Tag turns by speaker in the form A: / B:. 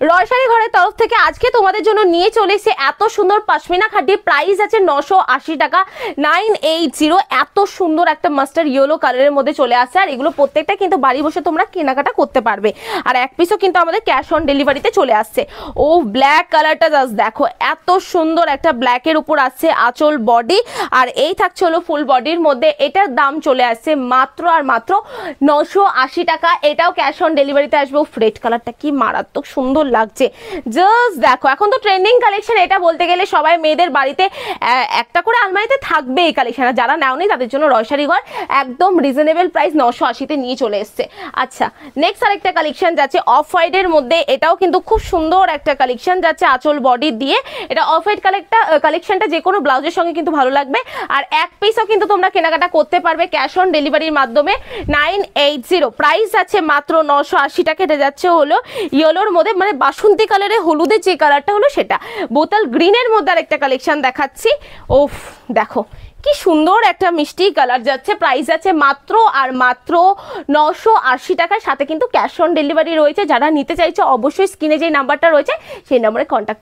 A: রয়সারি ঘরের তরফ থেকে আজকে তোমাদের জন্য নিয়ে চলে এসেছে এত সুন্দর পশমিনা খাড্ডি। প্রাইস আছে 980 টাকা, 980। এত সুন্দর একটা মাস্টার্ড ইয়েলো কালারের মধ্যে চলে আসছে, আর এগুলো প্রত্যেকটা কিন্তু বাড়ি বসে তোমরা কেনাকাটা করতে পারবে। আর এক পিসও কিন্তু আমাদের ক্যাশ অন ডেলিভারিতে চলে আসছে। ও ব্ল্যাক কালারটা জাস্ট দেখো, এত সুন্দর একটা ব্ল্যাকের উপর আসছে আঁচল বডি, আর এই থাকছে হলো ফুল বডির মধ্যে। এটার দাম চলে আসছে মাত্র আর মাত্র 980 টাকা। এটাও ক্যাশ অন ডেলিভারিতে আসবে। রেড কালারটা কি মারাত্মক সুন্দর লাগছে, জাস্ট দেখো। এখন তো ট্রেন্ডিং কালেকশন, এটা বলতে গেলে সবাই মেয়েদের বাড়িতে একটা করে আলমারিতে থাকবে এই কালেকশন। যারা নেওনি তাদের জন্য রয়সারি ঘর একদম রিজনেবল প্রাইস 980-তে নিয়ে চলে এসছে। আচ্ছা, নেক্সট আরেকটা কালেকশন যাচ্ছে অফ হোয়াইটের মধ্যে। এটাও কিন্তু খুব সুন্দর একটা কালেকশন যাচ্ছে আঁচল বডি দিয়ে। এটা অফ হোয়াইট কালেকশনটা যে কোনো ব্লাউজের সঙ্গে কিন্তু ভালো লাগবে। আর এক পিসও কিন্তু তোমরা কেনাকাটা করতে পারবে ক্যাশ অন ডেলিভারির মাধ্যমে। 980 প্রাইস আছে মাত্র 980 টাকা। এটা যাচ্ছে হলো ইয়েলোর মধ্যে, মানে বাসন্তী কালারে হলুদের যে কালারটা হলো সেটা। বোতল গ্রিনের মধ্যে আরেকটা কালেকশন দেখাচ্ছি। ওফ দেখো কি সুন্দর একটা মিষ্টি কালার যাচ্ছে। প্রাইস আছে মাত্র আর মাত্র 980 টাকার সাথে কিন্তু ক্যাশ অন ডেলিভারি রয়েছে। যারা নিতে চাইছে অবশ্যই স্ক্রিনে যে নাম্বারটা রয়েছে সেই নম্বরে কন্ট্যাক্ট